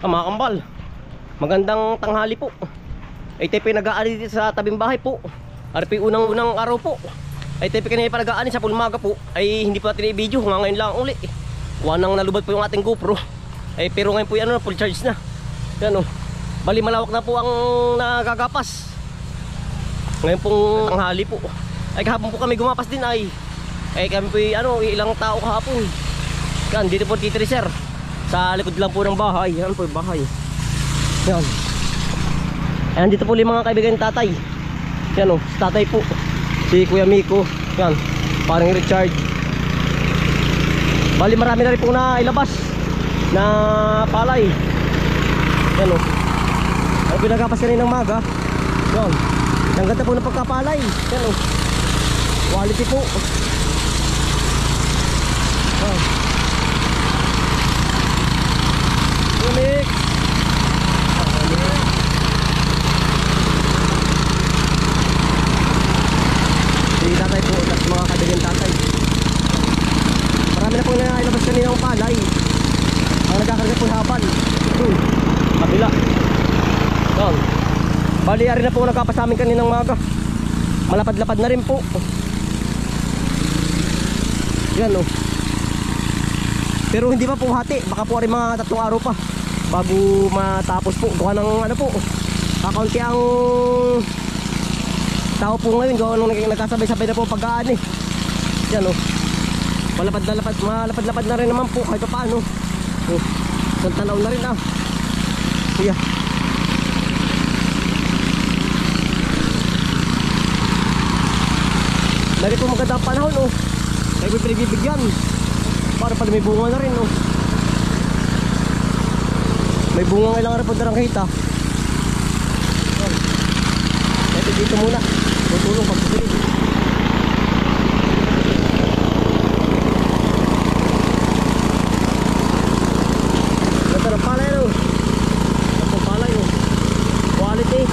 Mga kambal, magandang tanghali po. Ay tayo nag-aani dito sa tabing bahay po. RP unang araw po. Ay tayo kanina pa nag-aani sa pulmaga po. Ay hindi po natin i-video, ngayon lang uli. Wanang nalubad po yung ating GoPro. Ay pero ngayon po yan, full charge na. Yan o, bali malawak na po ang nagagapas. Ngayon pong tanghali po. Ay kahapon po kami gumapas din ay kami po ilang tao kahapon. Yan, dito po titreser. Sa likod lang po ng bahay. Yan po yung bahay. Yan. Ayan dito po yung mga kaibigan ng tatay. Yan o, tatay po. Si Kuya Miko. Yan, parang Richard. Bali marami na rin po na ilabas na palay. Yan o, ay pinagapas kanina ng maga. Yan, ang ganda po ng pagkapalay. Yan o, quality po. Yan, unik. Si tatay po, at mga kaibigan tatay. Marami na po na ilabas kanina ng palay. Ang nagkakarga po habal. Kabila. Yan. Bali ari na po nagkapasamin kaninang maga. Malapad-lapad na rin po. Yan o. Pero hindi pa po hati. Baka po ari mga 3 araw pa bago matapos po. Gawa ng ano po, kakaunti ang tao po ngayon. Gawa nung nagkasabay-sabay na po pag-aani. Yan o, malapad na rin naman po kahit pa paano. Isang tanaw na rin Kuya. Lagi po maganda ang panahon ay may pinagbibigyan. Para pala may bunga na rin may bunga nga lang rin po darang kita. Ito dito muna tutulong pagpapili. Ganda ng palay ganda ng palay quality.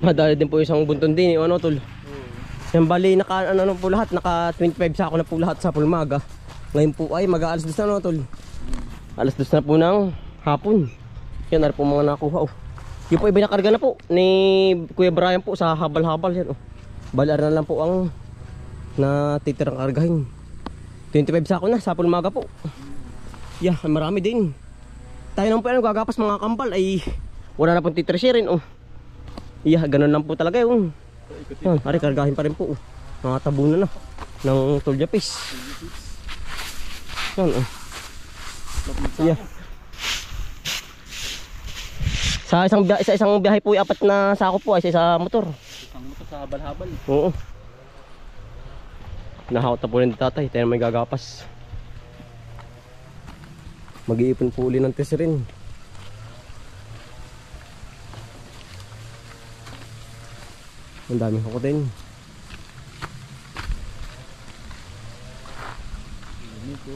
Madali din po isang bunton din, ano tol. Yan bali, ano po lahat, naka 25 sako na po lahat sa Pulmaga. Ngayon po ay mag-aalas 2 na, no tol. Alas 2 na po ng hapon. Yan, ano po mga nakuha, oh. Yung po iba nakarga na po ni Kuya Brian po sa habal-habal yan, oh. Balar na lang po ang natitirang kargahin. 25 sako na sa Pulmaga po. Yeah, marami din. Tayo naman po yan gagapas mga kambal ay wala na pong titresherin, oh. Yeah, ganun lang po talaga yun. Yan, pare kargahin pa rin po, oh. Mga tabunan na ng tuljapis. Yan, oh. Yeah. Sa isang biyahe po, 4 na sako po ay sa motor. Isang motor sa habal-habal. Oo. Nahawat na po rin tatay, tayo may gagapas. Mag-iipon po uli ng tesirin. Ang daming hako din. Ini po.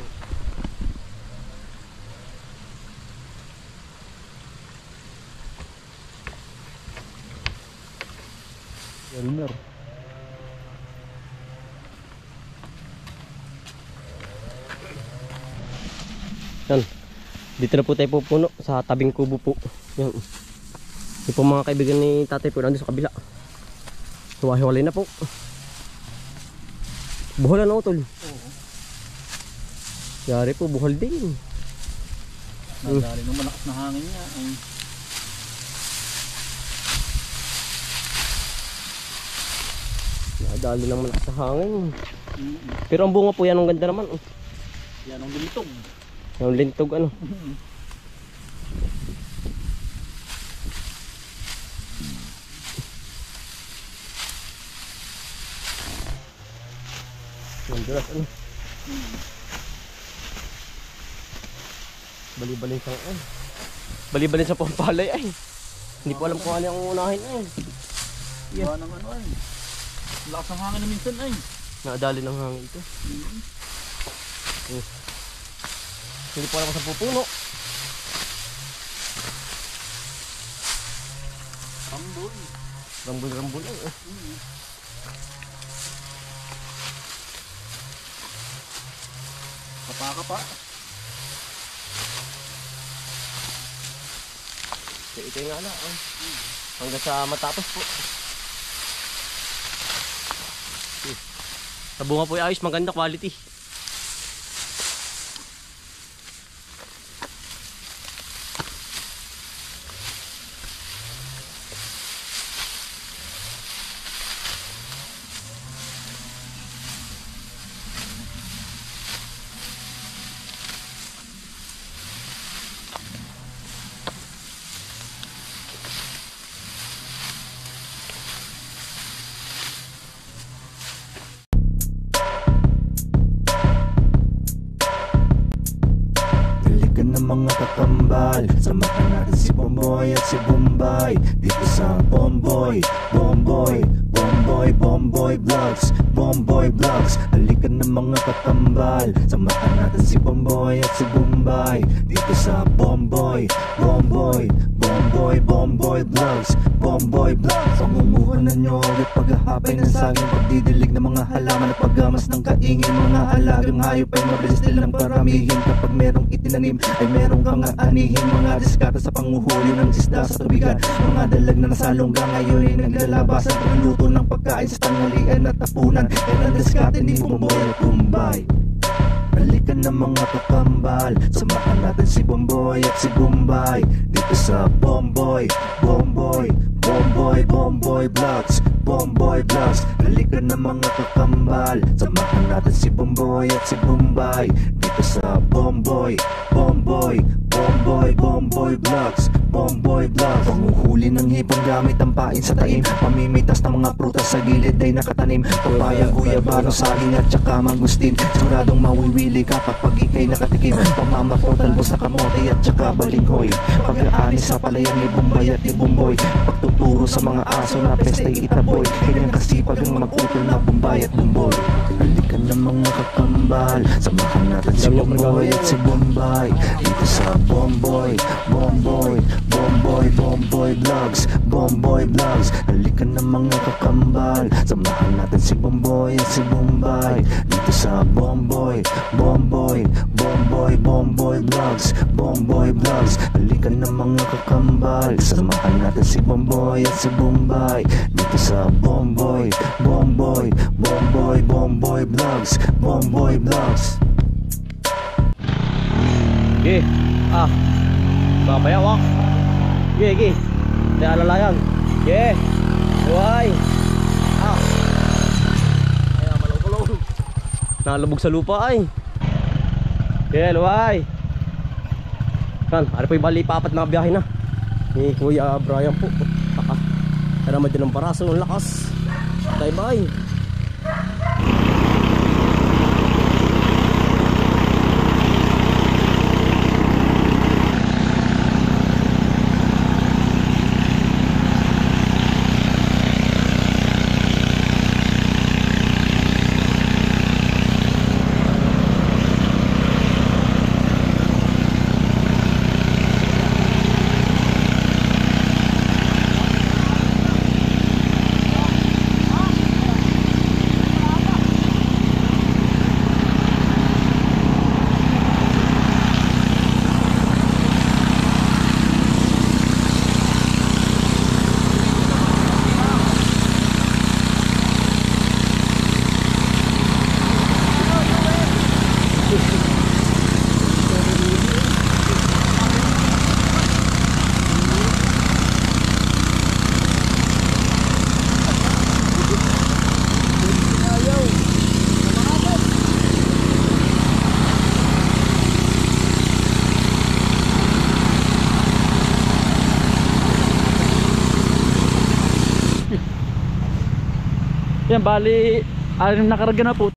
Elmer. Yan. Dito na po tayo pupuno sa tabing kubo po. Yan. Yung po mga kaibigan ni tatay po nandun sa kabila. Hiwa-hiwalay na po. Buhol na, tol. Oo. Yari po, buhol din. Nadali nung malakas na hangin niya. Ay. Nadali ng malakas sa hangin. Pero ang bunga po yan, ang ganda naman. Yan ang lumutog. Yung lintog ano. Yung dulas ano. Bali-balin sa ay. Bali-balin sa pampalay ay. Hindi ko alam kung ano yung unahin ay. Iba ng ano ay. Lakas ng hangin na minsan ay. Nadali ng hangin ito. Hindi po alam kung sa pupuno. Rambol. Rambol-rambol ay. Kapa-kapa. Ito nga na. Hanggang sa matapos po. Sa bunga po ay ayos, maganda quality. Mga kakambal, samahan natin si Bomboy at si Bombay dito sa Bomboy, Bomboy, Bomboy, Bomboy Vlogs, Bomboy Vlogs. Halika na mga kakambal, samahan natin si Bomboy at si Bombay dito sa Bomboy, Bomboy, Bomboy, Bomboy Vlogs, Bomboy Vlogs. Pangunguhan na nyo ulit paghahapay ng saging, pagdidilig ng mga halaman at paggamas ng kaingin. Mga alagang hayop ay mabilis nilang paramihin. Kapag merong itinanim ay merong kang aanihin. Mga diskata sa panguhuli ng isda sa tubigan, mga dalag na nasalongga ngayon ay naglalabasan. Pagluto ng pagkain sa tanghalian at tapunan, yan ang diskate ni Bomboy at Bombay. Halika na mga kakambal, samahan natin si Bomboy at si Bombay dito sa Bomboy, Bomboy, Bomboy, Bomboy Vlogs, Bomboy Vlogs. Halika na mga kakambal, samahan natin si Bomboy at si Bombay dito sa Bomboy, Bomboy, Bomboy, Bomboy Vlogs, Bomboy Vlogs. Panguhuli ng hipon gamit ang pain sa taim, pamimitas ng mga prutas sa gilid ay nakatanim. Papaya, guyabano, saging at saka mangustin, siguradong mawiwili ka kapag ikay nakatikim. Pamamakotal mo sa kamote at saka balinghoy, pag-aani sa palayan ni Bombay at ni Bomboy, pagtuturo sa mga aso na pesta'y itaboy. Kanyang kasipag ang mag-utol na Bombay at Bomboy. Halika na mga kakambal, samahan natin si Bomboy at si Bombay dito sa Bomboy, Bomboy, Bomboy, Bomboy Bomboy Vlogs, Bomboy Vlogs. Halika na mga kakambal, samahan natin si Bomboy at si Bombay dito sa Bomboy, Bomboy, Bomboy, Bomboy Vlogs, Bomboy Vlogs. Halika na mga kakambal, samahan natin si Bomboy at si Bombay dito sa Bomboy, Bomboy, Bomboy, Bomboy Vlogs, Bomboy Vlogs. Ge, babayaw ah. Ge, di alalayan. Ge, buhay. Ay, malong-kulong. Nalubog sa lupa ay. Ge, luhay. Kan, ano po yung bali papat na biyahe na ni Kuya Brian po. Naramad din ng paraso, ang lakas. Bye-bye. Yan, bali, nakarga na po.